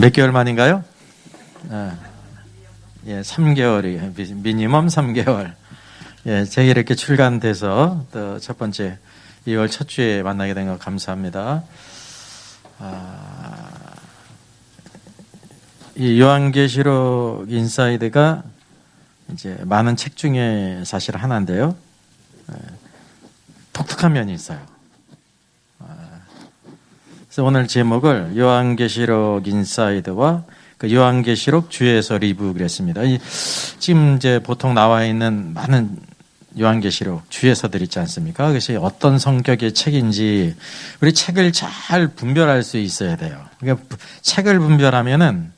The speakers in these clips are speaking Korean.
몇 개월 만인가요? 예, 3개월이, 미니멈 3개월. 예, 제가 이렇게 출간돼서 또 첫 번째 2월 첫 주에 만나게 된 거 감사합니다. 이 요한계시록 인사이드가 이제 많은 책 중에 사실 하나인데요. 독특한 면이 있어요. 그래서 오늘 제목을 요한계시록 인사이드와 그 요한계시록 주에서 리뷰 그랬습니다. 지금 이제 보통 나와 있는 많은 요한계시록 주에서들 있지 않습니까? 그것이 어떤 성격의 책인지 우리 책을 잘 분별할 수 있어야 돼요. 그러니까 책을 분별하면은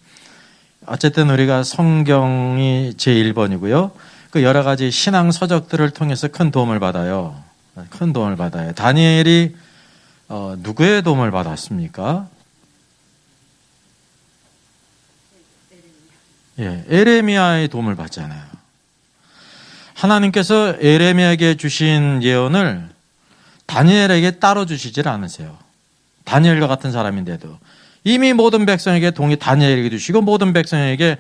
어쨌든 우리가 성경이 제1번이고요. 그 여러 가지 신앙 서적들을 통해서 큰 도움을 받아요. 큰 도움을 받아요. 다니엘이 누구의 도움을 받았습니까? 예, 에레미야의 도움을 받잖아요. 하나님께서 에레미야에게 주신 예언을 다니엘에게 따로 주시질 않으세요. 다니엘과 같은 사람인데도 이미 모든 백성에게 다니엘에게 주시고 모든 백성에게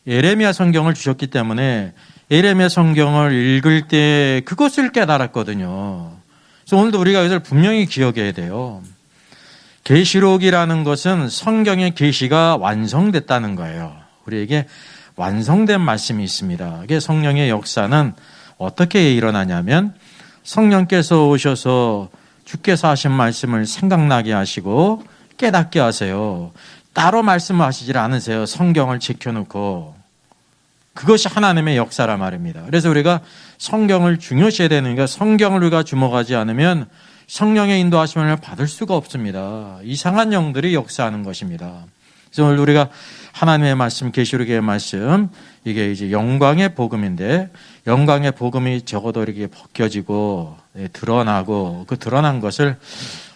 에레미야 성경을 주셨기 때문에 에레미야 성경을 읽을 때 그것을 깨달았거든요. 그래서 오늘도 우리가 이것을 분명히 기억해야 돼요. 계시록이라는 것은 성경의 계시가 완성됐다는 거예요. 우리에게 완성된 말씀이 있습니다. 이게 성령의 역사는 어떻게 일어나냐면 성령께서 오셔서 주께서 하신 말씀을 생각나게 하시고 깨닫게 하세요. 따로 말씀하시질 않으세요. 성경을 지켜놓고. 그것이 하나님의 역사란 말입니다. 그래서 우리가 성경을 중요시해야 되는 게 성경을 우리가 주목하지 않으면 성령의 인도하심을 받을 수가 없습니다. 이상한 영들이 역사하는 것입니다. 그래서 오늘 우리가 하나님의 말씀, 계시록의 말씀, 이게 이제 영광의 복음인데 영광의 복음이 적어도 이렇게 벗겨지고 드러나고 그 드러난 것을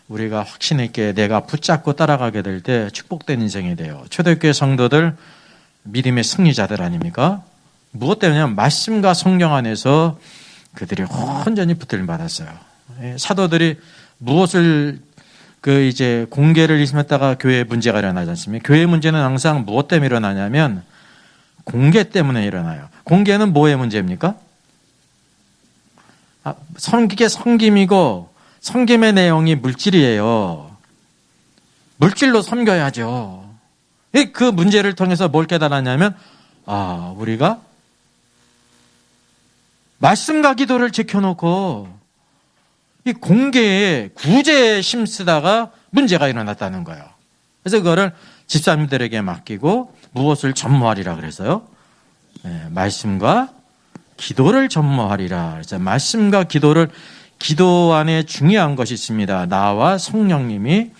우리가 확신 있게 내가 붙잡고 따라가게 될 때 축복된 인생이 돼요. 초대교회 성도들 믿음의 승리자들 아닙니까? 무엇 때문에 말씀과 성령 안에서 그들이 온전히 붙들림 받았어요. 사도들이 무엇을 이제 공개를 일으켰다가 교회에 문제가 일어나지 않습니까? 교회 문제는 항상 무엇 때문에 일어나냐면 공개 때문에 일어나요. 공개는 뭐의 문제입니까? 이게 섬김이고 섬김의 내용이 물질이에요. 물질로 섬겨야죠. 그 문제를 통해서 뭘 깨달았냐면 우리가 말씀과 기도를 지켜놓고 이 공개에 구제에 힘쓰다가 문제가 일어났다는 거예요. 그래서 그거를 집사님들에게 맡기고 무엇을 전무하리라 그래서요? 말씀과 기도를 전무하리라. 그래서 말씀과 기도 안에 중요한 것이 있습니다. 나와 성령님이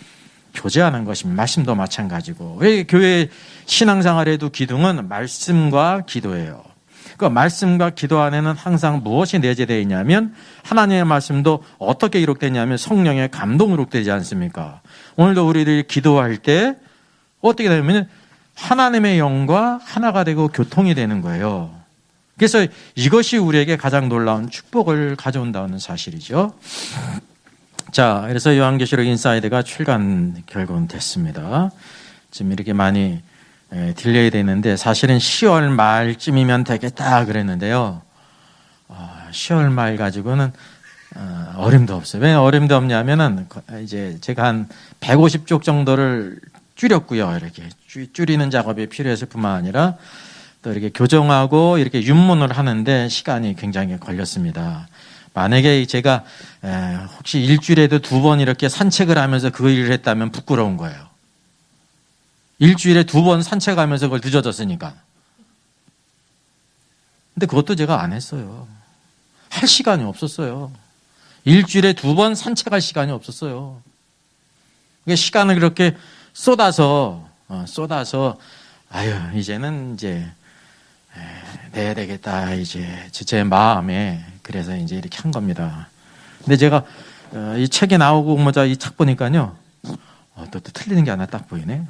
교제하는 것입니다. 말씀도 마찬가지고. 왜 교회 신앙생활에도 기둥은 말씀과 기도예요. 그 말씀과 기도 안에는 항상 무엇이 내재되어 있냐면 하나님의 말씀도 어떻게 기록되냐면 성령의 감동으로 기록되지 않습니까? 오늘도 우리들이 기도할 때 어떻게 되냐면 하나님의 영과 하나가 되고 교통이 되는 거예요. 그래서 이것이 우리에게 가장 놀라운 축복을 가져온다는 사실이죠. 자, 그래서 요한계시록 인사이드가 출간 결국은 됐습니다. 지금 이렇게 많이 딜레이 되는데 사실은 10월 말쯤이면 되겠다 그랬는데요. 10월 말 가지고는 어림도 없어요. 왜 어림도 없냐면은 이제 제가 한 150쪽 정도를 줄였고요. 이렇게 줄이는 작업이 필요했을 뿐만 아니라 또 이렇게 교정하고 이렇게 윤문을 하는데 시간이 굉장히 걸렸습니다. 만약에 제가 혹시 일주일에도 2번 이렇게 산책을 하면서 그 일을 했다면 부끄러운 거예요. 일주일에 2번 산책하면서 그걸 늦어졌으니까. 근데 그것도 제가 안 했어요. 할 시간이 없었어요. 일주일에 2번 산책할 시간이 없었어요. 시간을 그렇게 쏟아서 이제는 이제 내야 되겠다 이제 제 마음에 그래서 이제 이렇게 한 겁니다. 근데 제가 이 책이 나오고 뭐자 이 책 보니까요. 또 틀리는 게 하나 딱 보이네.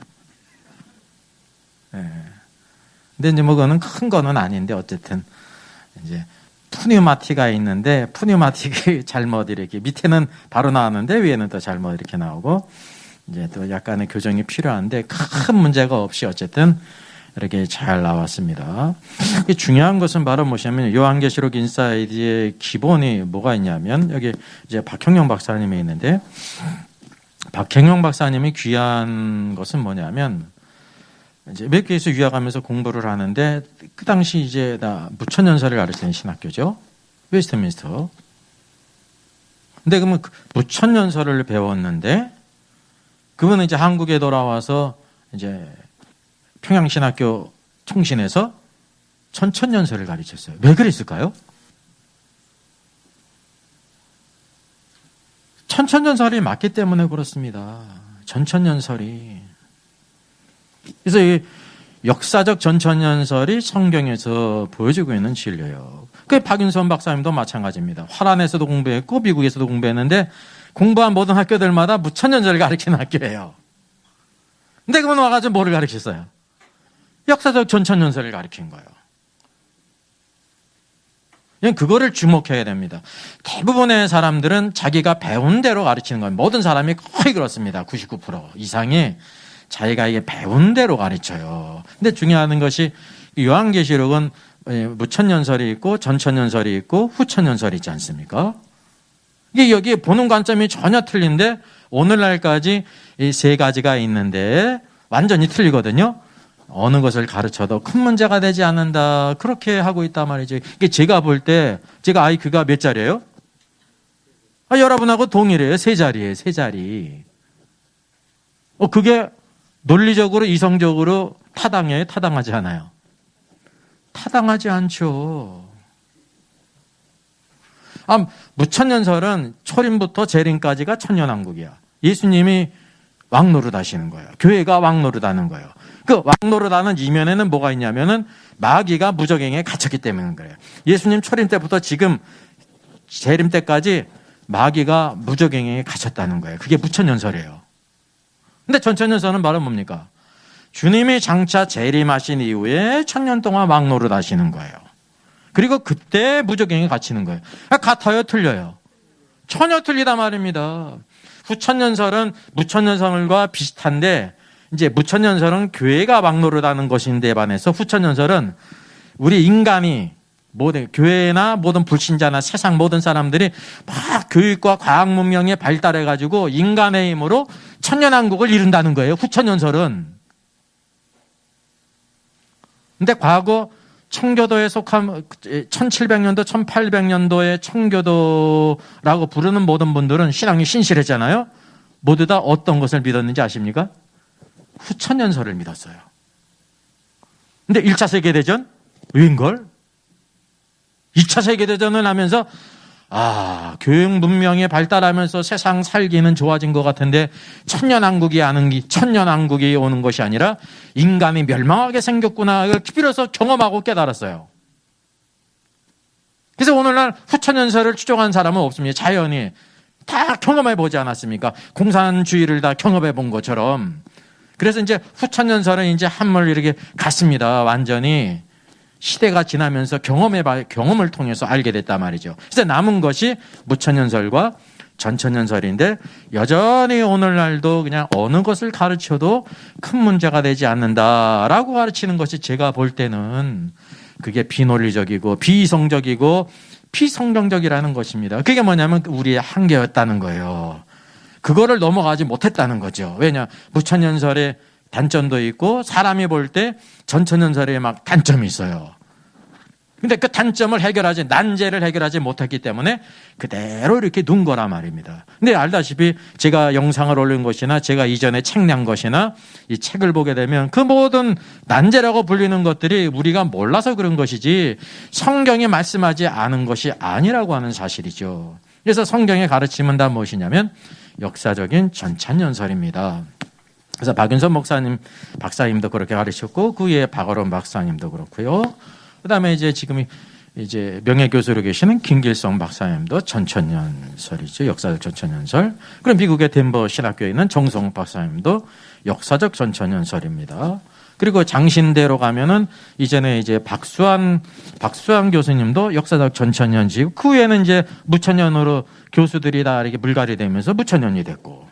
근데 이제 뭐 그거는 큰 거는 아닌데 어쨌든 이제 푸뉴마티가 있는데 푸뉴마틱이 잘못 이렇게 밑에는 바로 나왔는데 위에는 또 잘못 이렇게 나오고 이제 또 약간의 교정이 필요한데 큰 문제가 없이 어쨌든 이렇게 잘 나왔습니다. 중요한 것은 바로 뭐냐면 요한계시록 인사이드의 기본이 뭐가 있냐면 여기 이제 박형영 박사님이 있는데 박형영 박사님이 귀한 것은 뭐냐면 이제 몇 개에서 유학하면서 공부를 하는데 그 당시 이제 나 무천년설을 가르치는 신학교죠. 웨스트민스터. 근데 그러면 무천년설을 배웠는데 그분은 이제 한국에 돌아와서 이제 평양신학교 통신에서 천천년설을 가르쳤어요. 왜 그랬을까요? 천천년설이 맞기 때문에 그렇습니다. 전천년설이. 그래서 이 역사적 전천년설이 성경에서 보여주고 있는 진리예요. 그 박윤선 박사님도 마찬가지입니다. 화란에서도 공부했고 미국에서도 공부했는데 공부한 모든 학교들마다 무천년설을 가르치는 학교예요. 근데 그분 와가지고 뭐를 가르쳤어요? 역사적 전천년설을 가르친 거예요. 그거를 주목해야 됩니다. 대부분의 사람들은 자기가 배운 대로 가르치는 거예요. 모든 사람이 거의 그렇습니다. 99% 이상이 자기가 이게 배운 대로 가르쳐요. 근데 중요한 것이 요한계시록은 무천년설이 있고 전천년설이 있고 후천년설이 있지 않습니까? 이게 여기 보는 관점이 전혀 틀린데 오늘날까지 이 세 가지가 있는데 완전히 틀리거든요. 어느 것을 가르쳐도 큰 문제가 되지 않는다. 그렇게 하고 있단 말이죠. 이게 제가 볼 때 제가 IQ가 몇 자리예요? 여러분하고 동일해요. 3자리예요. 3자리. 그게 논리적으로 이성적으로 타당해요? 타당하지 않아요? 타당하지 않죠. 무천년설은 초림부터 재림까지가 천년왕국이야. 예수님이 왕노릇 하시는 거예요. 교회가 왕노릇 하는 거예요. 그 왕노릇 하는 이면에는 뭐가 있냐면은 마귀가 무적행에 갇혔기 때문인 거예요. 예수님 초림 때부터 지금 재림 때까지 마귀가 무적행에 갇혔다는 거예요. 그게 무천년설이에요. 근데 전천년설은 바로 뭡니까? 주님이 장차 재림하신 이후에 천년 동안 왕노릇 하시는 거예요. 그리고 그때 무적행에 갇히는 거예요. 같아요? 틀려요? 전혀 틀리다 말입니다. 후천년설은 무천년설과 비슷한데 이제 무천년설은 교회가 왕노릇 하는 것인데 반해서 후천년설은 우리 인간이 모든 교회나 모든 불신자나 세상 모든 사람들이 막 교육과 과학 문명에 발달해 가지고 인간의 힘으로 천년왕국을 이룬다는 거예요. 후천년설은. 근데 과거 청교도에 속한 1700년도, 1800년도의 청교도라고 부르는 모든 분들은 신앙이 신실했잖아요. 모두 다 어떤 것을 믿었는지 아십니까? 후천년설을 믿었어요. 근데 1차 세계대전? 웬걸? 2차 세계대전을 하면서 교육 문명이 발달하면서 세상 살기는 좋아진 것 같은데 천년왕국이 오는 것이 아니라 인간이 멸망하게 생겼구나. 이걸 비로소 경험하고 깨달았어요. 그래서 오늘날 후천년설을 추종한 사람은 없습니다. 자연히 다 경험해 보지 않았습니까? 공산주의를 다 경험해 본 것처럼. 그래서 이제 후천년설은 이제 한물 이렇게 갔습니다. 완전히. 시대가 지나면서 경험을 통해서 알게 됐단 말이죠. 그래서 남은 것이 무천년설과 전천년설인데 여전히 오늘날도 그냥 어느 것을 가르쳐도 큰 문제가 되지 않는다라고 가르치는 것이 제가 볼 때는 그게 비논리적이고 비이성적이고 비성경적이라는 것입니다. 그게 뭐냐면 우리의 한계였다는 거예요. 그거를 넘어가지 못했다는 거죠. 왜냐? 무천년설의 단점도 있고 사람이 볼 때 전천년설에 막 단점이 있어요. 근데 그 단점을 난제를 해결하지 못했기 때문에 그대로 이렇게 둔 거란 말입니다. 근데 알다시피 제가 영상을 올린 것이나 제가 이전에 책 낸 것이나 이 책을 보게 되면 그 모든 난제라고 불리는 것들이 우리가 몰라서 그런 것이지 성경이 말씀하지 않은 것이 아니라고 하는 사실이죠. 그래서 성경의 가르침은 다 무엇이냐면 역사적인 전천년설입니다. 그래서 박윤선 박사님도 그렇게 가르쳤고 그 위에 박어론 박사님도 그렇고요. 그다음에 이제 지금 이제 명예교수로 계시는 김길성 박사님도 전천년설이죠. 역사적 전천년설. 그럼 미국의 덴버 신학교에 있는 정성욱 박사님도 역사적 전천년설입니다. 그리고 장신대로 가면은 이전에 이제 박수환 교수님도 역사적 전천년지고 그 후에는 이제 무천년으로 교수들이 다 이렇게 물갈이 되면서 무천년이 됐고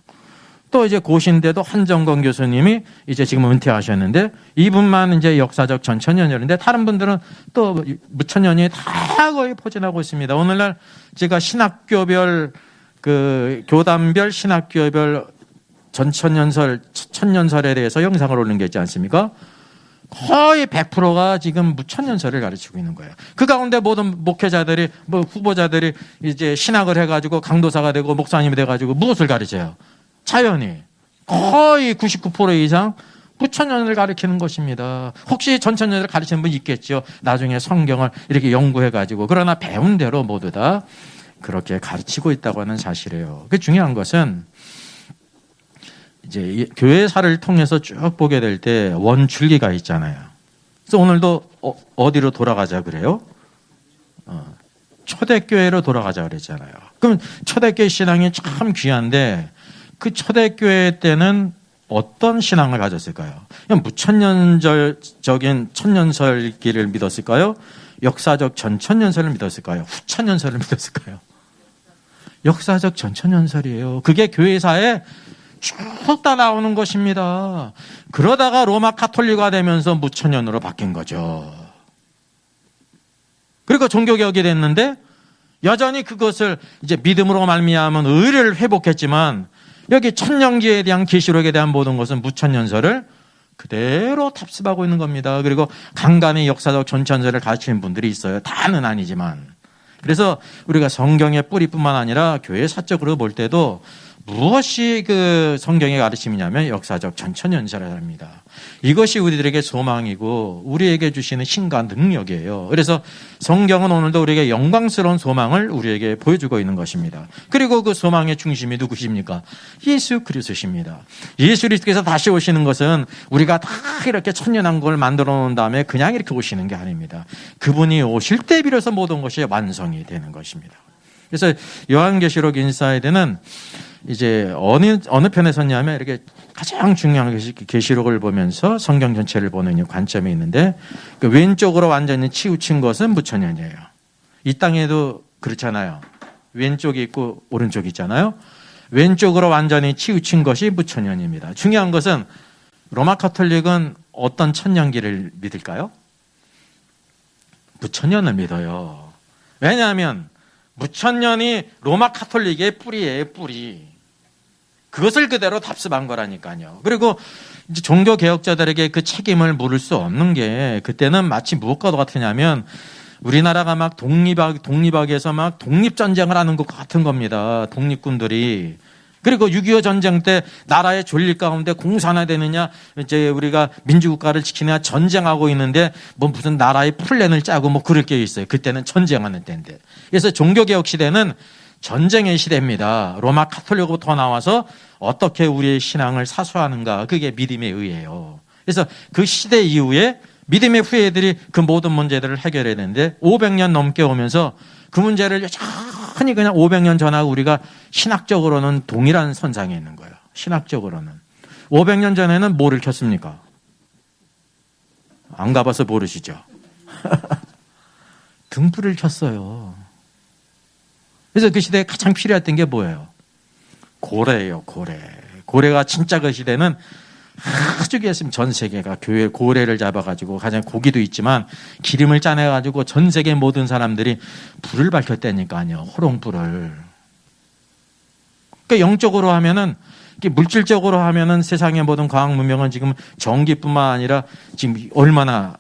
또 이제 고신대도 한정건 교수님이 이제 지금 은퇴하셨는데 이분만 이제 역사적 전천년설인데 다른 분들은 또 무천년이 다 거의 포진하고 있습니다. 오늘날 제가 신학교별 그 교단별 신학교별 전천년설, 천년설에 대해서 영상을 올린 게 있지 않습니까? 거의 100%가 지금 무천년설을 가르치고 있는 거예요. 그 가운데 모든 목회자들이, 후보자들이 이제 신학을 해가지고 강도사가 되고 목사님이 돼가지고 무엇을 가르쳐요? 자연히. 거의 99% 이상 무천년을 가르치는 것입니다. 혹시 전천년을 가르치는 분 있겠죠? 나중에 성경을 이렇게 연구해가지고. 그러나 배운 대로 모두 다 그렇게 가르치고 있다고 하는 사실이에요. 그 중요한 것은 이제 교회사를 통해서 쭉 보게 될 때 원줄기가 있잖아요. 그래서 오늘도 어디로 돌아가자 그래요? 초대교회로 돌아가자 그랬잖아요. 그럼 초대교회 신앙이 참 귀한데 그 초대교회 때는 어떤 신앙을 가졌을까요? 그냥 무천년적인 천년설기를 믿었을까요? 역사적 전천년설을 믿었을까요? 후천년설을 믿었을까요? 역사적 전천년설이에요. 그게 교회사에 쭉 다 나오는 것입니다. 그러다가 로마 카톨릭화 되면서 무천년으로 바뀐 거죠. 그리고 종교개혁이 됐는데 여전히 그것을 이제 믿음으로 말미암은 의를 회복했지만 여기 천년기에 대한 계시록에 대한 모든 것은 무천년설을 그대로 탑습하고 있는 겁니다. 그리고 간간히 역사적 전천년설을 가르치는 분들이 있어요. 다는 아니지만. 그래서 우리가 성경의 뿌리뿐만 아니라 교회 사적으로 볼 때도 무엇이 그 성경의 가르침이냐면 역사적 전천년설을 합니다. 이것이 우리들에게 소망이고 우리에게 주시는 힘과 능력이에요. 그래서 성경은 오늘도 우리에게 영광스러운 소망을 우리에게 보여주고 있는 것입니다. 그리고 그 소망의 중심이 누구십니까? 예수 그리스도십니다. 예수 그리스도께서 다시 오시는 것은 우리가 다 이렇게 천년왕국을 만들어 놓은 다음에 그냥 이렇게 오시는 게 아닙니다. 그분이 오실 때 비로소 모든 것이 완성이 되는 것입니다. 그래서 요한계시록 인사이드는 이제 어느 편에 섰냐면 이렇게 가장 중요한 계시록을 보면서 성경 전체를 보는 관점이 있는데 그 왼쪽으로 완전히 치우친 것은 무천년이에요. 이 땅에도 그렇잖아요. 왼쪽이 있고 오른쪽이 있잖아요. 왼쪽으로 완전히 치우친 것이 무천년입니다. 중요한 것은 로마 카톨릭은 어떤 천년기를 믿을까요? 무천년을 믿어요. 왜냐하면 무천년이 로마 카톨릭의 뿌리예요, 뿌리. 그것을 그대로 답습한 거라니까요. 그리고 이제 종교 개혁자들에게 그 책임을 물을 수 없는 게 그때는 마치 무엇과 같으냐면 우리나라가 막 독립하기 위해서 막 독립전쟁을 하는 것 같은 겁니다. 독립군들이. 그리고 6.25 전쟁 때 나라의 존립 가운데 공산화되느냐, 이제 우리가 민주국가를 지키느냐 전쟁하고 있는데 뭐 무슨 나라의 플랜을 짜고 뭐 그럴 게 있어요. 그때는 전쟁하는 때인데. 그래서 종교개혁 시대는 전쟁의 시대입니다. 로마 카톨릭으로부터 나와서 어떻게 우리의 신앙을 사수하는가, 그게 믿음의 의예요. 그래서 그 시대 이후에 믿음의 후예들이 그 모든 문제들을 해결해야 되는데 500년 넘게 오면서 그 문제를 여전히 그냥 500년 전하고 우리가 신학적으로는 동일한 선상에 있는 거예요. 신학적으로는. 500년 전에는 뭐를 켰습니까? 안 가봐서 모르시죠? 등불을 켰어요. 그래서 그 시대에 가장 필요했던 게 뭐예요? 고래예요, 고래. 고래가 진짜 그 시대는 아주 귀했습니다. 전 세계가 교회 고래를 잡아가지고 가장 고기도 있지만 기름을 짜내가지고 전 세계 모든 사람들이 불을 밝혔다니까요. 호롱불을. 그러니까 영적으로 하면은, 물질적으로 하면은 세상의 모든 과학 문명은 지금 전기뿐만 아니라 지금 얼마나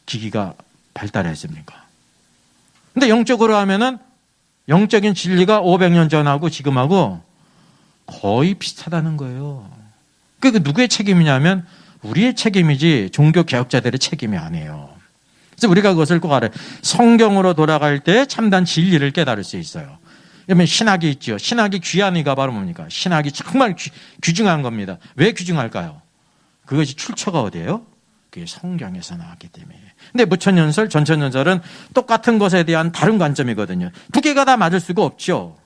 기기가 발달했습니까? 근데 영적으로 하면은 영적인 진리가 500년 전하고 지금하고 거의 비슷하다는 거예요. 그 누구의 책임이냐면 우리의 책임이지 종교 개혁자들의 책임이 아니에요. 그래서 우리가 그것을 꼭 알아요. 성경으로 돌아갈 때 참단 진리를 깨달을 수 있어요. 그러면 신학이 있죠. 신학이 귀한 이가 바로 뭡니까? 신학이 정말 귀중한 겁니다. 왜 귀중할까요? 그것이 출처가 어디예요? 그게 성경에서 나왔기 때문에. 근데 무천년설, 전천년설은 똑같은 것에 대한 다른 관점이거든요. 두 개가 다 맞을 수가 없죠.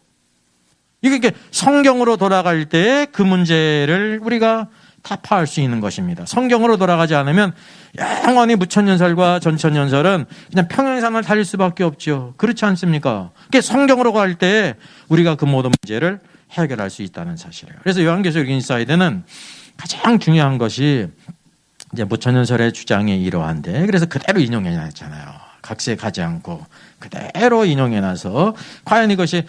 이게 성경으로 돌아갈 때 그 문제를 우리가 타파할 수 있는 것입니다. 성경으로 돌아가지 않으면 영원히 무천년설과 전천년설은 그냥 평행선을 달릴 수밖에 없죠. 그렇지 않습니까? 성경으로 갈 때 우리가 그 모든 문제를 해결할 수 있다는 사실이에요. 그래서 요한계시록 인사이드는 가장 중요한 것이 이제 무천년설의 주장이 이러한데, 그래서 그대로 인용해 놨잖아요. 각색하지 않고 그대로 인용해 놔서 과연 이것이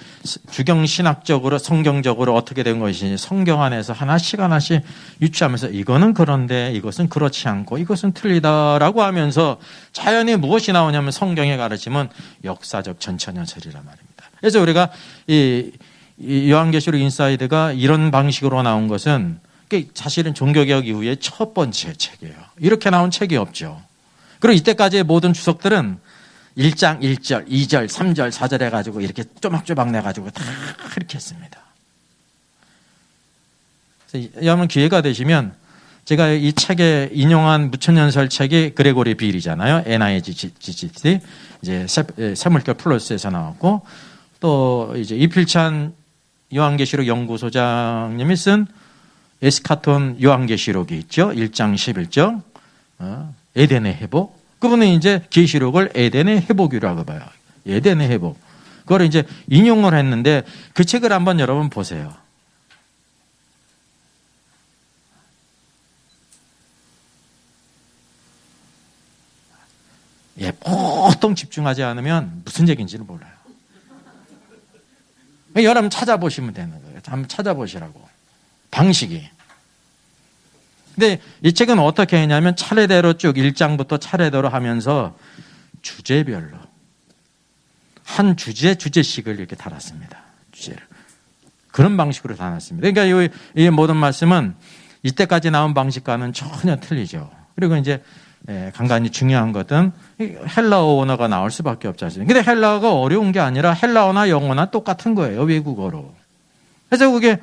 주경신학적으로 성경적으로 어떻게 된 것인지 성경 안에서 하나씩 하나씩 유추하면서 이거는 그런데 이것은 그렇지 않고 이것은 틀리다라고 하면서 자연히 무엇이 나오냐면 성경의 가르침은 역사적 전천년설이란 말입니다. 그래서 우리가 이 요한계시록 인사이드가 이런 방식으로 나온 것은 사실은 종교개혁 이후에 첫 번째 책이에요. 이렇게 나온 책이 없죠. 그리고 이때까지의 모든 주석들은 1장 1절, 2절, 3절, 4절 해가지고 이렇게 쪼막쪼막 내가지고 다 그렇게 했습니다. 그래서 여러분 기회가 되시면 제가 이 책에 인용한 무천년설 책이 그레고리 빌이잖아요. NIGGT 이제 세물결 플러스에서 나왔고, 또 이제 이필찬 요한계시록 연구소장님이 쓴 에스카톤 요한계시록이 있죠. 1장 11절 에덴의 회복. 그분은 이제 계시록을 에덴의 회복이라고 봐요. 에덴의 회복. 그걸 이제 인용을 했는데 그 책을 한번 여러분 보세요. 예, 보통 집중하지 않으면 무슨 얘기인지를 몰라요. 여러분 찾아보시면 되는 거예요. 한번 찾아보시라고. 방식이. 근데 이 책은 어떻게 했냐면 차례대로 쭉 1장부터 차례대로 하면서 주제별로 한 주제씩을 이렇게 달았습니다. 주제를. 그런 방식으로 달았습니다. 그러니까 이 모든 말씀은 이때까지 나온 방식과는 전혀 틀리죠. 그리고 이제 간간히 중요한 것은 헬라어 언어가 나올 수밖에 없지 않습니까? 근데 헬라어가 어려운 게 아니라 헬라어나 영어나 똑같은 거예요. 외국어로. 그래서 그게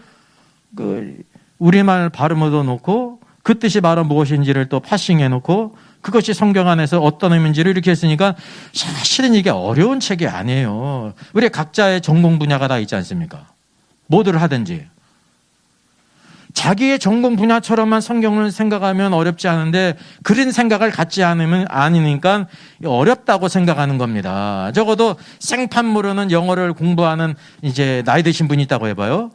우리말 발음으로 놓고 그 뜻이 바로 무엇인지를 또 파싱해 놓고 그것이 성경 안에서 어떤 의미인지를 이렇게 했으니까 사실은 이게 어려운 책이 아니에요. 우리 각자의 전공 분야가 다 있지 않습니까? 뭐를 하든지. 자기의 전공 분야처럼만 성경을 생각하면 어렵지 않은데 그런 생각을 갖지 않으면 아니니까 어렵다고 생각하는 겁니다. 적어도 생판모르는 영어를 공부하는 이제 나이 드신 분이 있다고 해봐요.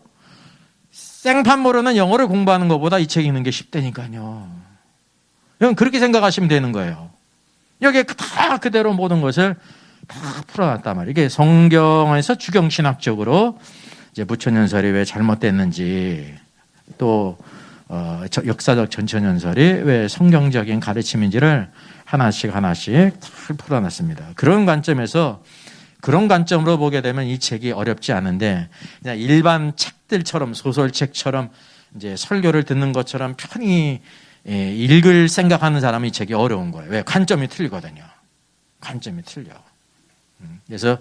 생판모르는 영어를 공부하는 것보다 이 책 읽는 게 쉽다니까요. 여러분 그렇게 생각하시면 되는 거예요. 여기에 다 그대로 모든 것을 다 풀어놨단 말이에요. 이게 성경에서 주경신학적으로 이제 무천년설이 왜 잘못됐는지, 또 역사적 전천년설이 왜 성경적인 가르침인지를 하나씩 잘 풀어놨습니다. 그런 관점으로 보게 되면 이 책이 어렵지 않은데 그냥 일반 책들처럼 소설책처럼 이제 설교를 듣는 것처럼 편히 읽을 생각하는 사람은 이 책이 어려운 거예요. 왜? 관점이 틀리거든요. 관점이 틀려. 그래서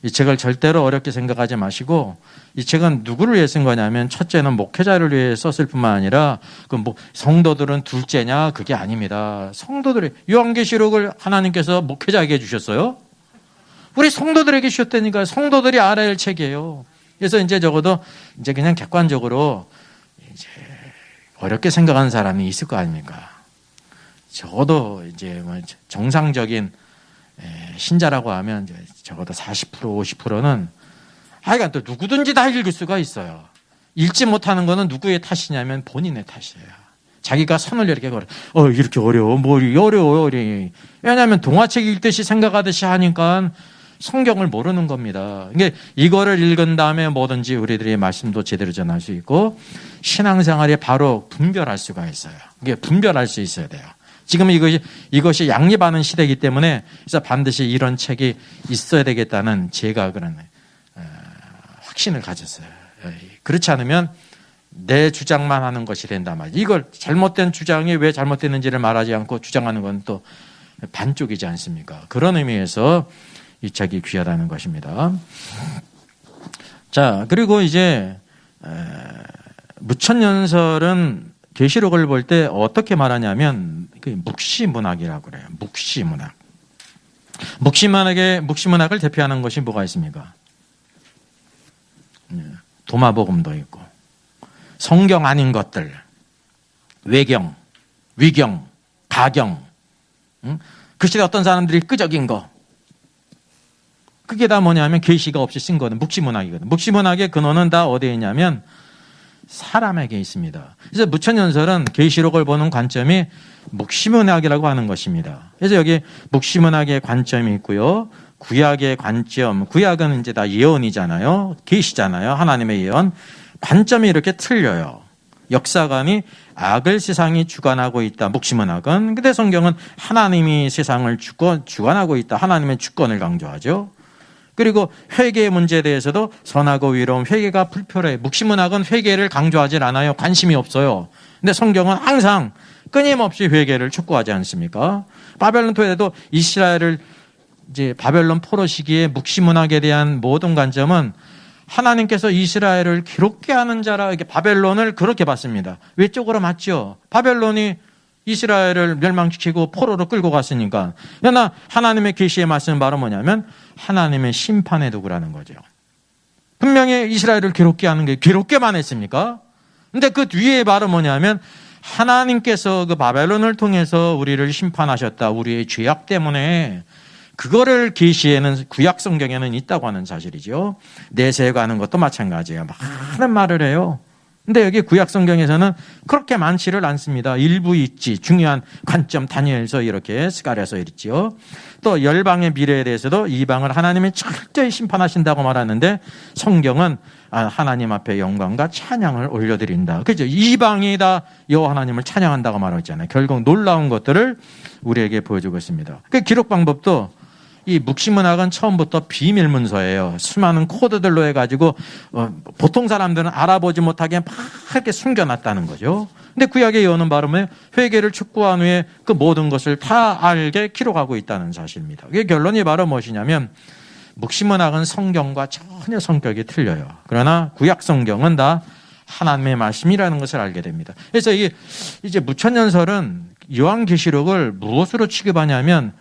이 책을 절대로 어렵게 생각하지 마시고, 이 책은 누구를 위해 쓴 거냐면 첫째는 목회자를 위해 썼을 뿐만 아니라 성도들은 둘째냐, 그게 아닙니다. 성도들이 요한계시록을 하나님께서 목회자에게 주셨어요. 우리 성도들에게 주셨다니까. 성도들이 알아야 할 책이에요. 그래서 이제 적어도 이제 그냥 객관적으로 이제 어렵게 생각하는 사람이 있을 거 아닙니까? 적어도 이제 정상적인 신자라고 하면 적어도 40% 50%는 하여간 또 누구든지 다 읽을 수가 있어요. 읽지 못하는 거는 누구의 탓이냐면 본인의 탓이에요. 자기가 선을 이렇게 걸어. 이렇게 어려워. 어려워요. 왜냐하면 동화책 읽듯이 생각하듯이 하니까 성경을 모르는 겁니다. 그러니까 이거를 읽은 다음에 뭐든지 우리들이 말씀도 제대로 전할 수 있고 신앙생활에 바로 분별할 수가 있어요. 이게 분별할 수 있어야 돼요. 지금 이것이 양립하는 시대이기 때문에 그래서 반드시 이런 책이 있어야 되겠다는 제가 그런 확신을 가졌어요. 그렇지 않으면 내 주장만 하는 것이 된단 말이에요. 이걸 잘못된 주장이 왜 잘못됐는지를 말하지 않고 주장하는 건 또 반쪽이지 않습니까? 그런 의미에서 이 책이 귀하다는 것입니다. 자, 그리고 이제 무천년설은 계시록을 볼 때 어떻게 말하냐면 묵시문학이라고 그래요. 묵시문학. 묵시문학을 대표하는 것이 뭐가 있습니까? 도마복음도 있고 성경 아닌 것들, 외경, 위경, 가경, 그 시대 어떤 사람들이 끄적인 거, 그게 다 뭐냐면 계시가 없이 쓴 거는 묵시문학이거든. 묵시문학의 근원은 다 어디에 있냐면 사람에게 있습니다. 그래서 무천연설은 계시록을 보는 관점이 묵시문학이라고 하는 것입니다. 그래서 여기 묵시문학의 관점이 있고요. 구약의 관점, 구약은 이제 다 예언이잖아요. 계시잖아요. 하나님의 예언. 관점이 이렇게 틀려요. 역사관이 악을 세상이 주관하고 있다. 묵시문학은. 근데 성경은 하나님이 세상을 주관하고 있다. 하나님의 주권을 강조하죠. 그리고 회개의 문제에 대해서도 선하고 위로운 회개가 불표래. 묵시문학은 회개를 강조하지 않아요. 관심이 없어요. 근데 성경은 항상 끊임없이 회개를 촉구하지 않습니까? 바벨론 토에도 이스라엘을 이제 바벨론 포로 시기에 묵시문학에 대한 모든 관점은 하나님께서 이스라엘을 기롭게 하는 자라 이렇게 바벨론을 그렇게 봤습니다. 외적으로 맞죠. 바벨론이 이스라엘을 멸망시키고 포로로 끌고 갔으니까. 그러나 하나님의 계시의 말씀은 바로 뭐냐면 하나님의 심판의 도구라는 거죠. 분명히 이스라엘을 기롭게 하는 게 기롭게만 했습니까? 근데 그 뒤에 바로 뭐냐면 하나님께서 그 바벨론을 통해서 우리를 심판하셨다. 우리의 죄악 때문에. 그거를 계시에는 구약 성경에는 있다고 하는 사실이죠. 내세에 가는 것도 마찬가지예요. 많은 말을 해요. 근데 여기 구약 성경에서는 그렇게 많지를 않습니다. 일부 있지. 중요한 관점 다니엘서 이렇게 스가랴서 있지요. 또 열방의 미래에 대해서도 이방을 하나님이 철저히 심판하신다고 말하는데 성경은 하나님 앞에 영광과 찬양을 올려드린다. 그죠? 이방이 다 여호와 하나님을 찬양한다고 말하고 있잖아요. 결국 놀라운 것들을 우리에게 보여주고 있습니다. 그 기록 방법도 이 묵시문학은 처음부터 비밀 문서예요. 수많은 코드들로 해가지고 보통 사람들은 알아보지 못하게 막 이렇게 숨겨놨다는 거죠. 근데 구약의 예언은 바로 회개를 촉구한 후에 그 모든 것을 다 알게 기록하고 있다는 사실입니다. 이게 결론이 바로 무엇이냐면 묵시문학은 성경과 전혀 성격이 틀려요. 그러나 구약 성경은 다 하나님의 말씀이라는 것을 알게 됩니다. 그래서 이제 무천연설은 요한계시록을 무엇으로 취급하냐면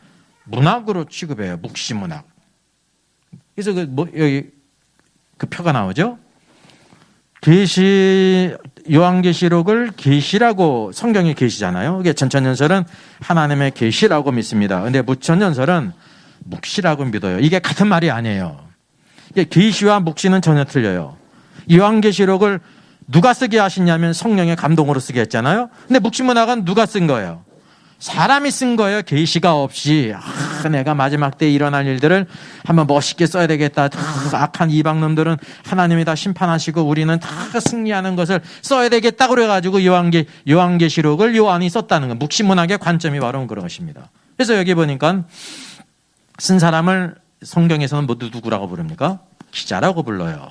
문학으로 취급해요. 묵시문학. 그래서 여기 그 표가 나오죠. 요한계시록을 계시라고 성경이 계시잖아요. 이게 천천연설은 하나님의 계시라고 믿습니다. 근데 무천연설은 묵시라고 믿어요. 이게 같은 말이 아니에요. 이게 계시와 묵시는 전혀 틀려요. 요한계시록을 누가 쓰게 하시냐면 성령의 감동으로 쓰게 했잖아요. 근데 묵시문학은 누가 쓴 거예요? 사람이 쓴 거예요. 계시가 없이. 내가 마지막 때 일어날 일들을 한번 멋있게 써야 되겠다. 악한 이방놈들은 하나님이 다 심판하시고 우리는 다 승리하는 것을 써야 되겠다 그래가지고 요한계시록을 요한이 썼다는 거. 묵시문학의 관점이 바로 그런 것입니다. 그래서 여기 보니까 쓴 사람을 성경에서는 모두 누구라고 부릅니까? 기자라고 불러요.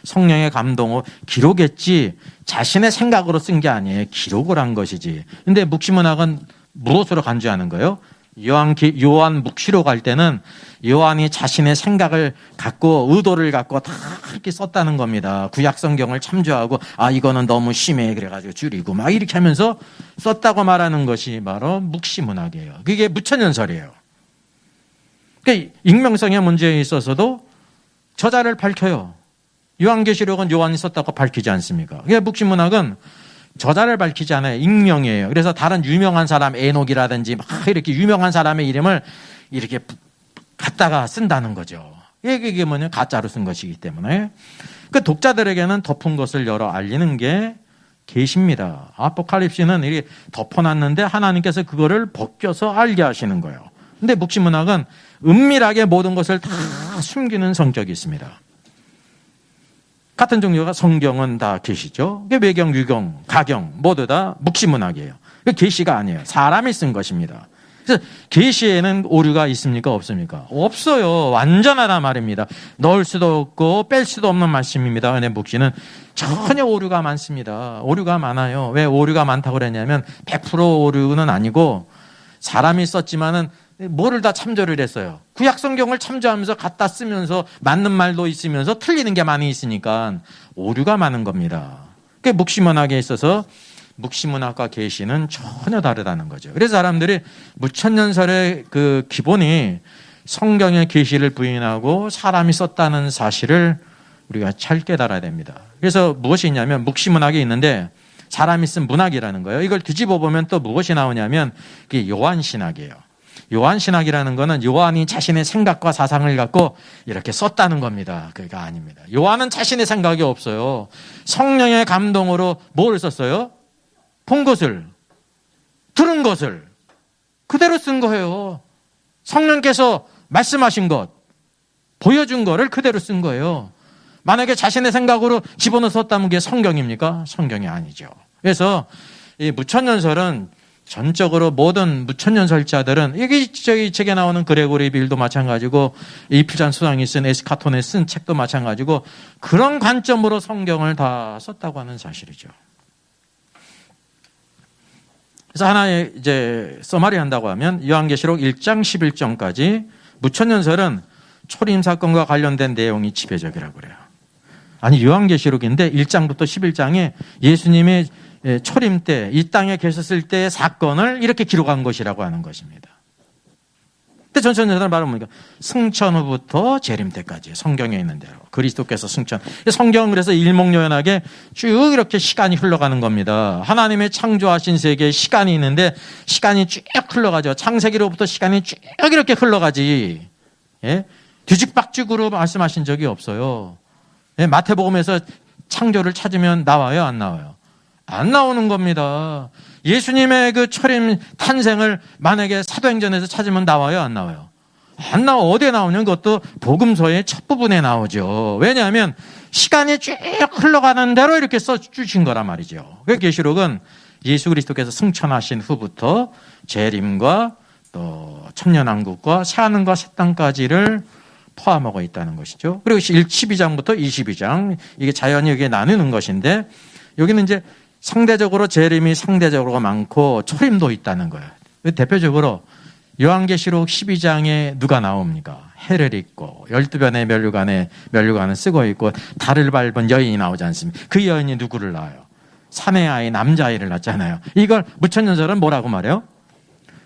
성령의 감동으로 기록했지 자신의 생각으로 쓴 게 아니에요. 기록을 한 것이지. 근데 묵시문학은 무엇으로 간주하는 거예요? 요한 묵시록 할 때는 요한이 자신의 생각을 갖고 의도를 갖고 다 이렇게 썼다는 겁니다. 구약 성경을 참조하고 이거는 너무 심해 그래가지고 줄이고 막 이렇게 하면서 썼다고 말하는 것이 바로 묵시문학이에요. 그게 무천연설이에요. 그러니까 익명성의 문제에 있어서도 저자를 밝혀요. 요한계시록은 요한이 썼다고 밝히지 않습니까? 그러니까 묵시문학은 저자를 밝히지 않아요. 익명이에요. 그래서 다른 유명한 사람, 에녹이라든지 막 이렇게 유명한 사람의 이름을 이렇게 갖다가 쓴다는 거죠. 이게 뭐냐? 가짜로 쓴 것이기 때문에. 그 독자들에게는 덮은 것을 열어 알리는 게 계시입니다. 아포칼립시는 이렇게 덮어놨는데 하나님께서 그거를 벗겨서 알게 하시는 거예요. 근데 묵시문학은 은밀하게 모든 것을 다 숨기는 성격이 있습니다. 같은 종류가 성경은 다 계시죠. 외경, 유경, 가경 모두 다 묵시문학이에요. 계시가 아니에요. 사람이 쓴 것입니다. 그래서 계시에는 오류가 있습니까? 없습니까? 없어요. 완전하단 말입니다. 넣을 수도 없고 뺄 수도 없는 말씀입니다. 근데 묵시는 전혀 오류가 많습니다. 오류가 많아요. 왜 오류가 많다고 그랬냐면 100% 오류는 아니고 사람이 썼지만은 뭐를 다 참조를 했어요. 구약 성경을 참조하면서 갖다 쓰면서 맞는 말도 있으면서 틀리는 게 많이 있으니까 오류가 많은 겁니다. 그 묵시문학에 있어서 묵시문학과 계시는 전혀 다르다는 거죠. 그래서 사람들이 무천연설의 그 기본이 성경의 계시를 부인하고 사람이 썼다는 사실을 우리가 잘 깨달아야 됩니다. 그래서 무엇이 있냐면 묵시문학이 있는데 사람이 쓴 문학이라는 거예요. 이걸 뒤집어 보면 또 무엇이 나오냐면 그게 요한신학이에요. 요한 신학이라는 거는 요한이 자신의 생각과 사상을 갖고 이렇게 썼다는 겁니다. 그게 아닙니다. 요한은 자신의 생각이 없어요. 성령의 감동으로 뭘 썼어요? 본 것을, 들은 것을 그대로 쓴 거예요. 성령께서 말씀하신 것, 보여준 거를 그대로 쓴 거예요. 만약에 자신의 생각으로 집어넣어 썼다면 그게 성경입니까? 성경이 아니죠. 그래서 이 무천년설은 전적으로 모든 무천년설자들은 여기 저기 책에 나오는 그레고리 빌도 마찬가지고 이필잔 수상이 쓴 에스카톤에 쓴 책도 마찬가지고 그런 관점으로 성경을 다 썼다고 하는 사실이죠. 그래서 하나의 이제 써마리 한다고 하면 요한계시록 1장 11절까지 무천년설은 초림 사건과 관련된 내용이 지배적이라고 그래요. 아니 요한계시록인데 1장부터 11장에 예수님의 초림 때 이 땅에 계셨을 때의 사건을 이렇게 기록한 것이라고 하는 것입니다. 근데 전천년설은 바로 뭡니까? 승천 후부터 재림 때까지 성경에 있는 대로 그리스도께서 승천. 성경은 그래서 일목요연하게 쭉 이렇게 시간이 흘러가는 겁니다. 하나님의 창조하신 세계에 시간이 있는데 시간이 쭉 흘러가죠. 창세기로부터 시간이 쭉 이렇게 흘러가지. 예? 뒤죽박죽으로 말씀하신 적이 없어요. 예? 마태복음에서 창조를 찾으면 나와요, 안 나와요? 안 나오는 겁니다. 예수님의 그 초림 탄생을 만약에 사도행전에서 찾으면 나와요, 안 나와요? 안 나와. 어디에 나오냐면 그것도 복음서의 첫 부분에 나오죠. 왜냐하면 시간이 쭉 흘러가는 대로 이렇게 써주신 거란 말이죠. 그 계시록은 예수 그리스도께서 승천하신 후부터 재림과 또 천년왕국과 새하늘과 새 땅까지를 포함하고 있다는 것이죠. 그리고 12장부터 22장 이게 자연이 여기에 나누는 것인데 여기는 이제 상대적으로 재림이 상대적으로 많고 초림도 있다는 거예요. 대표적으로 요한계시록 12장에 누가 나옵니까? 해를 입고 12변의 면류관을 쓰고 있고 달을 밟은 여인이 나오지 않습니까? 그 여인이 누구를 낳아요? 사내 아이 남자아이를 낳잖아요. 이걸 무천년설은 뭐라고 말해요?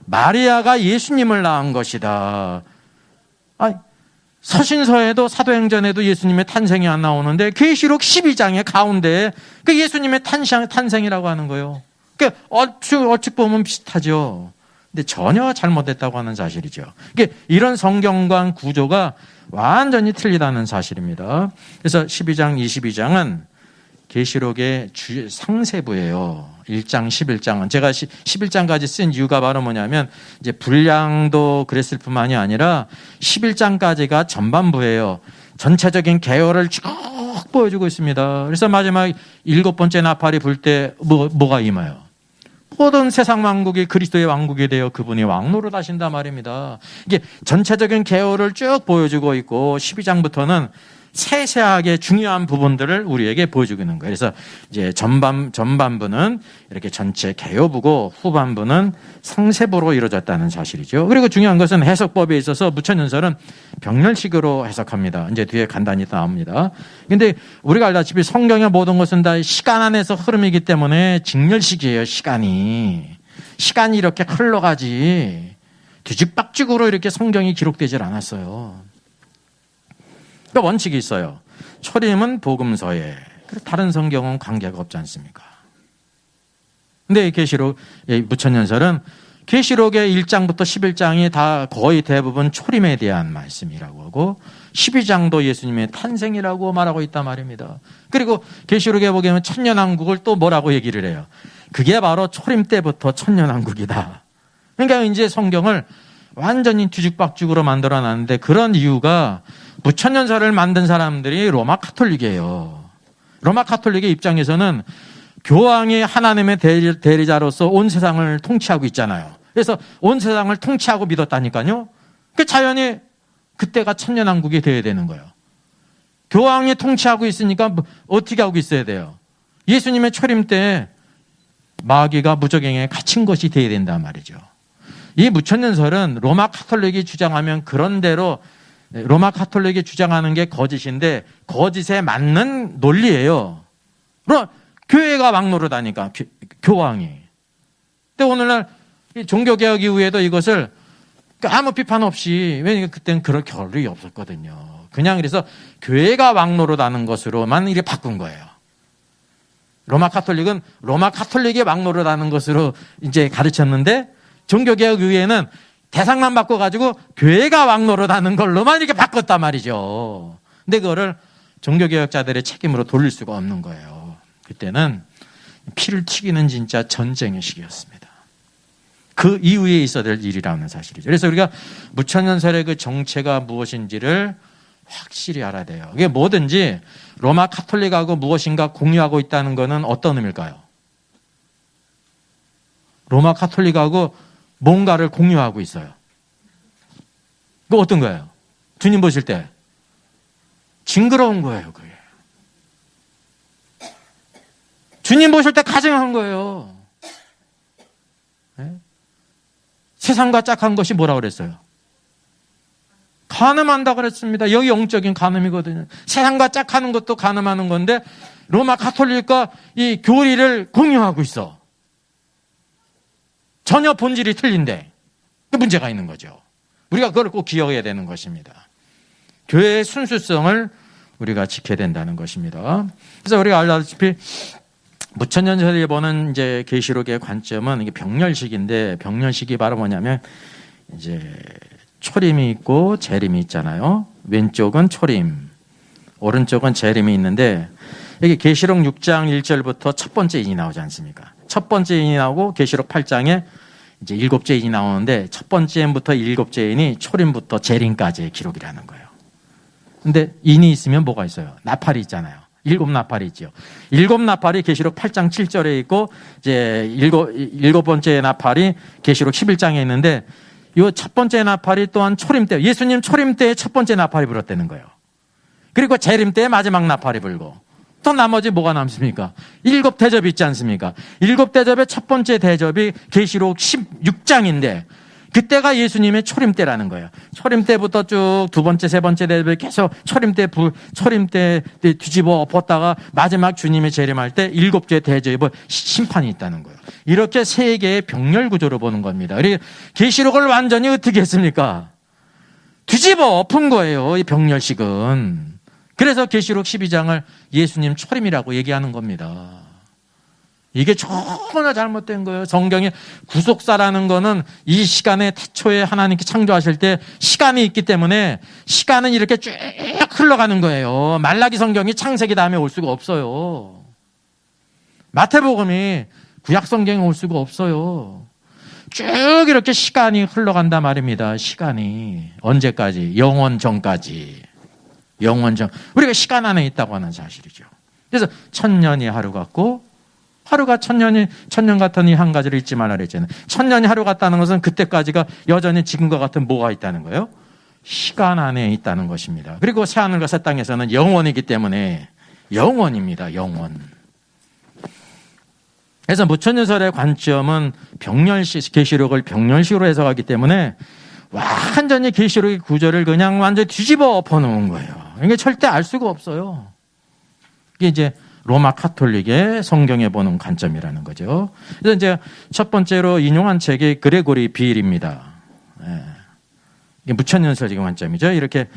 마리아가 예수님을 낳은 것이다. 아니, 서신서에도 사도행전에도 예수님의 탄생이 안 나오는데 계시록 12장의 가운데에 그 예수님의 탄생이라고 하는 거예요. 그러니까 얼추 보면 비슷하죠. 근데 전혀 잘못됐다고 하는 사실이죠. 그러니까 이런 성경관 구조가 완전히 틀리다는 사실입니다. 그래서 12장, 22장은 계시록의 상세부예요. 1장, 11장은. 제가 11장까지 쓴 이유가 바로 뭐냐면 이제 분량도 그랬을 뿐만이 아니라 11장까지가 전반부예요. 전체적인 개요를 쭉 보여주고 있습니다. 그래서 마지막 7번째 나팔이 불 때 뭐가 임해요? 모든 세상 왕국이 그리스도의 왕국이 되어 그분이 왕노릇 하신단 말입니다. 이게 전체적인 개요를 쭉 보여주고 있고 12장부터는 세세하게 중요한 부분들을 우리에게 보여주고 있는 거예요. 그래서 이제 전반부는 이렇게 전체 개요부고 후반부는 상세부로 이루어졌다는 사실이죠. 그리고 중요한 것은 해석법에 있어서 무천년설은 병렬식으로 해석합니다. 이제 뒤에 간단히 또 나옵니다. 근데 우리가 알다시피 성경의 모든 것은 다 시간 안에서 흐름이기 때문에 직렬식이에요. 시간이 이렇게 흘러가지 뒤죽박죽으로 이렇게 성경이 기록되질 않았어요. 그러니까 원칙이 있어요. 초림은 복음서에, 다른 성경은 관계가 없지 않습니까? 근데 계시록, 무천년설은 계시록의 1장부터 11장이 다 거의 대부분 초림에 대한 말씀이라고 하고 12장도 예수님의 탄생이라고 말하고 있단 말입니다. 그리고 계시록에 보면 천년왕국을 또 뭐라고 얘기를 해요? 그게 바로 초림 때부터 천년왕국이다. 그러니까 이제 성경을 완전히 뒤죽박죽으로 만들어놨는데 그런 이유가 무천년설을 만든 사람들이 로마 카톨릭이에요. 로마 카톨릭의 입장에서는 교황이 하나님의 대리자로서 온 세상을 통치하고 있잖아요. 그래서 온 세상을 통치하고 믿었다니까요. 그 자연히 그때가 천년왕국이 되어야 되는 거예요. 교황이 통치하고 있으니까 어떻게 하고 있어야 돼요? 예수님의 초림 때 마귀가 무저갱에 갇힌 것이 되어야 된단 말이죠. 이 무천년설은 로마 카톨릭이 주장하면 그런 대로 로마 카톨릭이 주장하는 게 거짓인데 거짓에 맞는 논리예요. 교회가 막노릇하니까 교황이. 근데 오늘날 종교개혁 이후에도 이것을 아무 비판 없이 왜냐면 그때는 그럴 겨를이 없었거든요. 그냥 그래서 교회가 막노릇하는 것으로만 이렇게 바꾼 거예요. 로마 카톨릭은 로마 카톨릭이 막노릇하는 것으로 이제 가르쳤는데 종교개혁 이후에는 대상만 바꿔가지고 교회가 왕노릇 하는 걸로만 이렇게 바꿨단 말이죠. 근데 그거를 종교개혁자들의 책임으로 돌릴 수가 없는 거예요. 그때는 피를 튀기는 진짜 전쟁의 시기였습니다. 그 이후에 있어야 될 일이라는 사실이죠. 그래서 우리가 무천년설의 그 정체가 무엇인지를 확실히 알아야 돼요. 이게 뭐든지 로마 카톨릭하고 무엇인가 공유하고 있다는 것은 어떤 의미일까요? 로마 카톨릭하고 뭔가를 공유하고 있어요. 그거 어떤 거예요? 주님 보실 때 징그러운 거예요. 그게 주님 보실 때 가증한 거예요. 네? 세상과 짝한 것이 뭐라고 그랬어요? 간음한다 그랬습니다. 여기 영적인 간음이거든요. 세상과 짝하는 것도 간음하는 건데 로마 카톨릭과 이 교리를 공유하고 있어. 전혀 본질이 틀린데 그 문제가 있는 거죠. 우리가 그걸 꼭 기억해야 되는 것입니다. 교회의 순수성을 우리가 지켜야 된다는 것입니다. 그래서 우리가 알다시피 무천년설에 보는 이제 계시록의 관점은 이게 병렬식인데, 병렬식이 바로 뭐냐면 이제 초림이 있고 재림이 있잖아요. 왼쪽은 초림, 오른쪽은 재림이 있는데, 여기 계시록 6장 1절부터 첫 번째 인이 나오지 않습니까? 첫 번째 인이 나오고 계시록 8장에 이제 일곱째 인이 나오는데, 첫 번째 인부터 일곱째 인이 초림부터 재림까지의 기록이라는 거예요. 근데 인이 있으면 뭐가 있어요? 나팔이 있잖아요. 일곱 나팔이 있죠. 일곱 나팔이 계시록 8장 7절에 있고, 이제 일곱 번째 나팔이 계시록 11장에 있는데, 이 첫 번째 나팔이 또한 초림 때, 예수님 초림 때의 첫 번째 나팔이 불었다는 거예요. 그리고 재림 때의 마지막 나팔이 불고, 또 나머지 뭐가 남습니까? 일곱 대접이 있지 않습니까? 일곱 대접의 첫 번째 대접이 계시록 16장인데, 그때가 예수님의 초림 때라는 거예요. 초림 때부터 쭉 두 번째, 세 번째 대접을 계속 초림 때 뒤집어 엎었다가 마지막 주님의 재림할 때 일곱째 대접의 심판이 있다는 거예요. 이렇게 세 개의 병렬 구조로 보는 겁니다. 그리고 계시록을 완전히 어떻게 했습니까? 뒤집어 엎은 거예요. 이 병렬식은. 그래서 계시록 12장을 예수님 초림이라고 얘기하는 겁니다. 이게 전혀 잘못된 거예요. 성경에 구속사라는 거는 이 시간에 태초에 하나님께 창조하실 때 시간이 있기 때문에 시간은 이렇게 쭉 흘러가는 거예요. 말라기 성경이 창세기 다음에 올 수가 없어요. 마태복음이 구약 성경에 올 수가 없어요. 쭉 이렇게 시간이 흘러간단 말입니다. 시간이 언제까지? 영원 전까지. 영원 전. 우리가 시간 안에 있다고 하는 사실이죠. 그래서 1000년이 하루 같고, 하루가 1000년 같으니 한 가지를 잊지 말라 그랬잖아요. 1000년이 하루 같다는 것은 그때까지가 여전히 지금과 같은 뭐가 있다는 거예요? 시간 안에 있다는 것입니다. 그리고 새하늘과 새 땅에서는 영원이기 때문에 영원입니다. 영원. 그래서 무천년설의 관점은 병렬식, 계시록을 병렬식으로 해석하기 때문에 완전히 계시록의 구조를 그냥 완전히 뒤집어 엎어놓은 거예요. 이게 절대 알 수가 없어요. 이게 이제 로마 카톨릭의 성경에 보는 관점이라는 거죠. 그래서 이제 첫 번째로 인용한 책이 그레고리 비일입니다. 이게 무천년설적인 관점이죠. 이렇게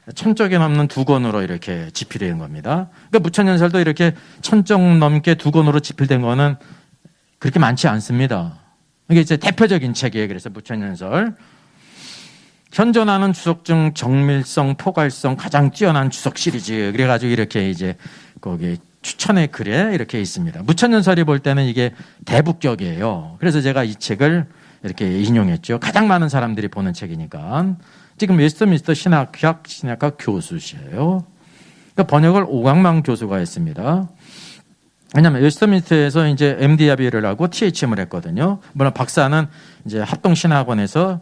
1000쪽이 넘는 두 권으로 이렇게 집필된 겁니다. 그러니까 무천년설도 이렇게 1000쪽 넘게 두 권으로 집필된 거는 그렇게 많지 않습니다. 이게 이제 대표적인 책이에요. 그래서 무천년설. 현존하는 주석 중 정밀성, 포괄성 가장 뛰어난 주석 시리즈. 그래가지고 이렇게 이제 거기 추천의 글에 이렇게 있습니다. 무천년설이 볼 때는 이게 대북격이에요. 그래서 제가 이 책을 이렇게 인용했죠. 가장 많은 사람들이 보는 책이니까. 지금 웨스트민스터 신학과 교수시에요. 그러니까 번역을 오광만 교수가 했습니다. 왜냐하면 웨스트민스터에서 이제 MD-합의를 하고 THM을 했거든요. 물론 박사는 이제 합동신학원에서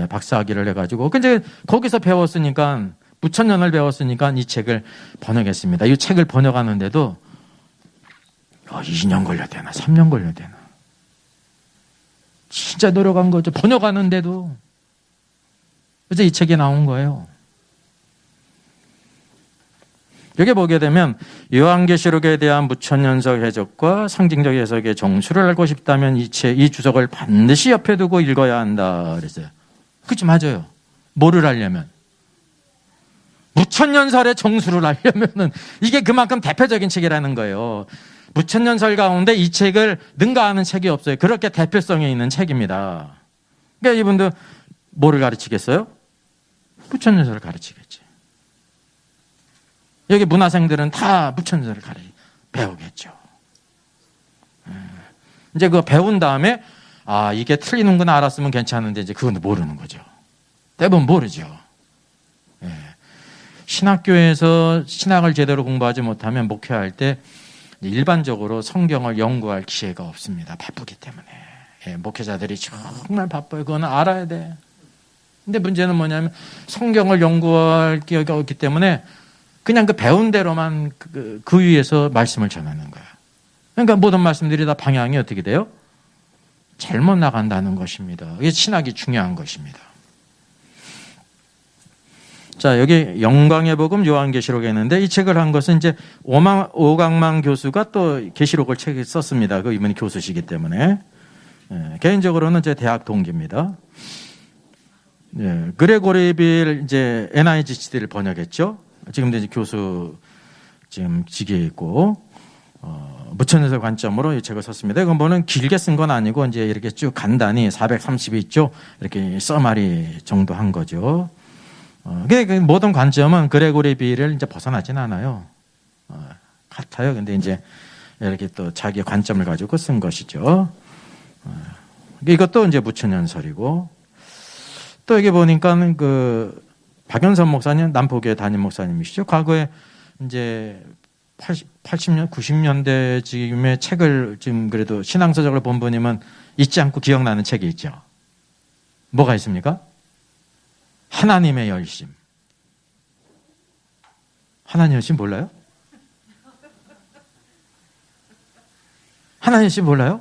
박사학위를 해가지고, 근데 거기서 배웠으니까, 무천년을 배웠으니까 이 책을 번역했습니다. 이 책을 번역하는데도 2년 걸려야 되나 3년 걸려야 되나, 진짜 노력한 거죠. 번역하는데도. 그래서 이 책이 나온 거예요. 여기 보게 되면 요한계시록에 대한 무천년설 해석과 상징적 해석의 정수를 알고 싶다면 이 주석을 반드시 옆에 두고 읽어야 한다 그랬어요. 그렇지, 맞아요. 뭐를 알려면? 무천년설의 정수를 알려면은 이게 그만큼 대표적인 책이라는 거예요. 무천년설 가운데 이 책을 능가하는 책이 없어요. 그렇게 대표성이 있는 책입니다. 그러니까 이분도 뭐를 가르치겠어요? 부처님서를 가르치겠지. 여기 문화생들은 다 부처님서를 배우겠죠. 이제 그거 배운 다음에 이게 틀리는구나 알았으면 괜찮은데 이제 그건 모르는 거죠. 대부분 모르죠. 예. 신학교에서 신학을 제대로 공부하지 못하면 목회할 때 일반적으로 성경을 연구할 기회가 없습니다. 바쁘기 때문에. 예, 목회자들이 정말 바빠요. 그건 알아야 돼. 근데 문제는 뭐냐면 성경을 연구할 기회가 없기 때문에 그냥 그 배운 대로만 그 위에서 말씀을 전하는 거야. 그러니까 모든 말씀들이 다 방향이 어떻게 돼요? 잘못 나간다는 것입니다. 이게 신학이 중요한 것입니다. 자, 여기 영광의 복음 요한계시록에 있는데 이 책을 한 것은 이제 오강만 교수가 또 계시록을 책을 썼습니다. 그 이분이 교수시기 때문에. 예, 개인적으로는 제 대학 동기입니다. 예, 그레고리 빌 이제 NIGCD를 번역했죠. 지금도 이제 교수 지금 직위에 있고, 무천에서 관점으로 이 책을 썼습니다. 이건 뭐는 길게 쓴 건 아니고 이제 이렇게 쭉 간단히 432쪽 이렇게 써마리 정도 한 거죠. 그 모든 관점은 그레고리 빌을 이제 벗어나진 않아요. 같아요. 근데 이제 이렇게 또 자기의 관점을 가지고 쓴 것이죠. 이것도 이제 무천연설이고, 또 여기 보니까는 그 박연선 목사님, 남포교회 담임 목사님이시죠. 과거에 이제 80년, 90년대 지금의 책을 지금 그래도 신앙서적을 본 분이면 잊지 않고 기억나는 책이 있죠. 뭐가 있습니까? 하나님의 열심. 하나님의 열심 몰라요? 하나님의 열심 몰라요?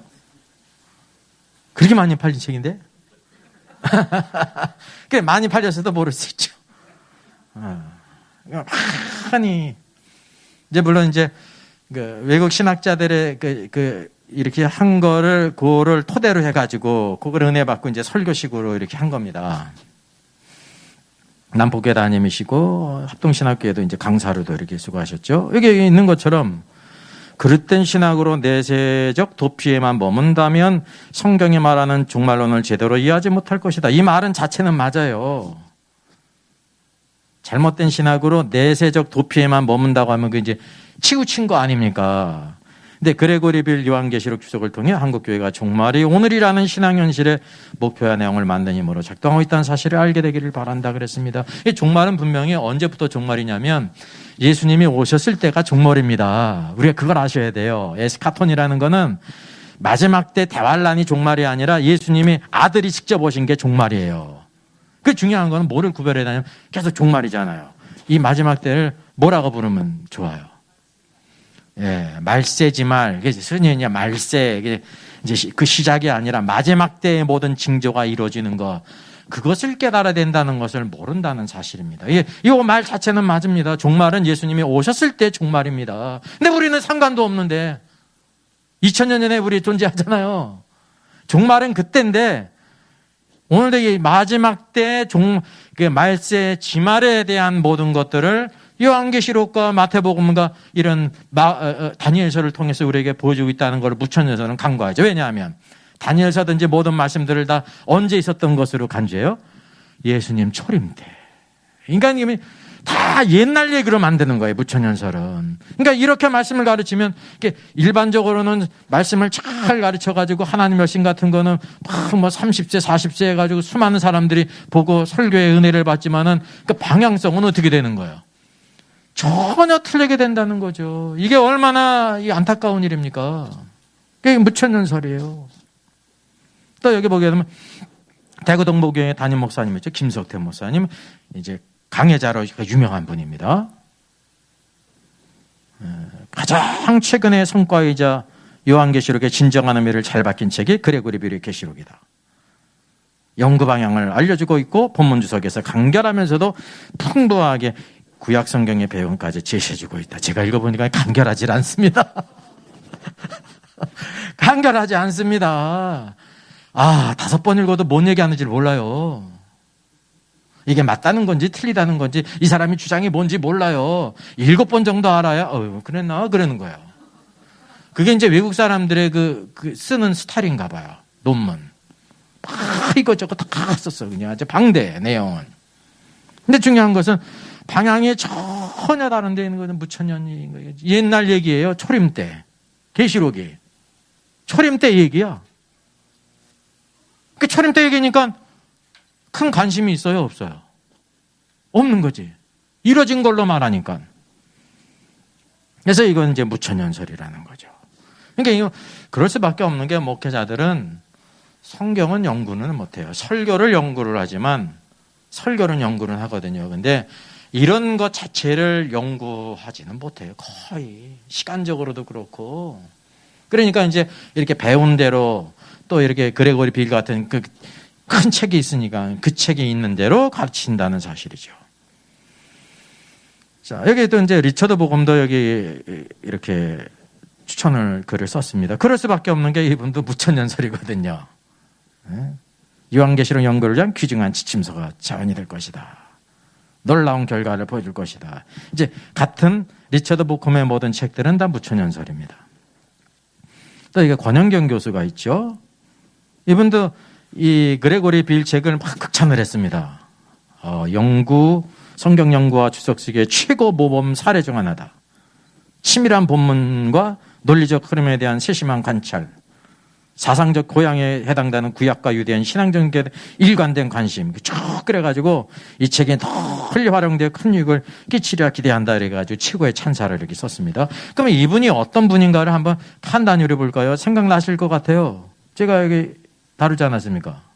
그렇게 많이 팔린 책인데? 그래, 많이 팔렸어도 모를 수 있죠. 많이. 이제 물론 이제 그 외국 신학자들의 이렇게 한 거를 그거를 토대로 해가지고 그걸 은혜 받고 이제 설교식으로 이렇게 한 겁니다. 남포교회 담임이시고 합동신학교에도 이제 강사로도 이렇게 수고하셨죠. 여기 있는 것처럼 그릇된 신학으로 내세적 도피에만 머문다면 성경이 말하는 종말론을 제대로 이해하지 못할 것이다. 이 말은 자체는 맞아요. 잘못된 신학으로 내세적 도피에만 머문다고 하면 그 이제 치우친 거 아닙니까? 근데 그레고리 빌 요한계시록 주석을 통해 한국교회가 종말이 오늘이라는 신앙 현실의 목표와 내용을 만든 힘으로 작동하고 있다는 사실을 알게 되기를 바란다 그랬습니다. 이 종말은 분명히 언제부터 종말이냐면 예수님이 오셨을 때가 종말입니다. 우리가 그걸 아셔야 돼요. 에스카톤이라는 거는 마지막 때 대환란이 종말이 아니라 예수님이 아들이 직접 오신 게 종말이에요. 그 중요한 거는 뭐를 구별해야 되냐면 계속 종말이잖아요. 이 마지막 때를 뭐라고 부르면 좋아요? 예, 말세지말. 스님이 말세. 이제 그 시작이 아니라 마지막 때의 모든 징조가 이루어지는 것. 그것을 깨달아야 된다는 것을 모른다는 사실입니다. 이 말 자체는 맞습니다. 종말은 예수님이 오셨을 때 종말입니다. 근데 우리는 상관도 없는데 2000년 전에 우리 존재하잖아요. 종말은 그때인데 오늘도 이 마지막 때 말세 지말에 대한 모든 것들을 요한계시록과 마태복음과 이런 다니엘서를 통해서 우리에게 보여주고 있다는 걸 무천여서는 간과하죠. 왜냐하면 다니엘서든지 모든 말씀들을 다 언제 있었던 것으로 간주해요? 예수님 초림 때. 인간님이 다 옛날 얘기로 만드는 거예요. 무천연설은. 그러니까 이렇게 말씀을 가르치면 일반적으로는 말씀을 잘 가르쳐가지고 하나님 열심 같은 거는 막 30세 40세 해가지고 수많은 사람들이 보고 설교의 은혜를 받지만은 그 방향성은 어떻게 되는 거예요? 전혀 틀리게 된다는 거죠. 이게 얼마나 안타까운 일입니까? 그게 무천연설이에요. 또 여기 보게 되면 대구 동부교회 담임 목사님이죠. 김석태 목사님. 이제 강해자로 유명한 분입니다. 가장 최근의 성과이자 요한계시록의 진정한 의미를 잘 밝힌 책이 그레고리 빌의 계시록이다. 연구 방향을 알려주고 있고 본문 주석에서 간결하면서도 풍부하게 구약 성경의 배경까지 제시해주고 있다. 제가 읽어보니까 간결하지 않습니다. 간결하지 않습니다. 5번 읽어도 뭔 얘기하는지를 몰라요. 이게 맞다는 건지 틀리다는 건지 이 사람이 주장이 뭔지 몰라요. 7번 정도 알아야 그랬나? 그러는 거예요. 그게 이제 외국 사람들의 그 쓰는 스타일인가 봐요. 논문. 다 이것저것 다 썼어. 그냥 아주 방대, 내용은. 근데 중요한 것은 방향이 전혀 다른 데 있는 것은 무천년인 거예요. 옛날 얘기예요. 초림 때. 계시록이. 초림 때 얘기야. 그 초림 때 얘기니까 큰 관심이 있어요, 없어요? 없는 거지. 이뤄진 걸로 말하니까. 그래서 이건 이제 무천년설이라는 거죠. 그러니까 이거 그럴 수밖에 없는 게 목회자들은 성경은 연구는 못해요. 설교를 연구를 하지만 설교는 연구는 하거든요. 근데 이런 것 자체를 연구하지는 못해요. 거의 시간적으로도 그렇고. 그러니까 이제 이렇게 배운 대로 또 이렇게 그레고리 빌 같은 그 큰 책이 있으니까 그 책에 있는 대로 가르친다는 사실이죠. 자, 여기 또 이제 리처드 복음도 여기 이렇게 추천을 글을 썼습니다. 그럴 수밖에 없는 게 이분도 무천년설이거든요. 요한계시록 연구를 위한 귀중한 지침서가 자원이 될 것이다. 놀라운 결과를 보여줄 것이다. 이제 같은 리처드 복음의 모든 책들은 다 무천년설입니다. 또 이게 권영경 교수가 있죠. 이분도 이 그레고리 빌 책을 막 극찬을 했습니다. 성경 연구와 주석식의 최고 모범 사례 중 하나다. 치밀한 본문과 논리적 흐름에 대한 세심한 관찰, 사상적 고향에 해당되는 구약과 유대인 신앙적 일관된 관심 쭉 그래가지고 이 책에 널리 활용되어 큰 유익을 끼치리라 기대한다 그래가지고 최고의 찬사를 이렇게 썼습니다. 그러면 이분이 어떤 분인가를 한번 판단해 볼까요? 생각나실 것 같아요. 제가 여기 다루지 않았습니까?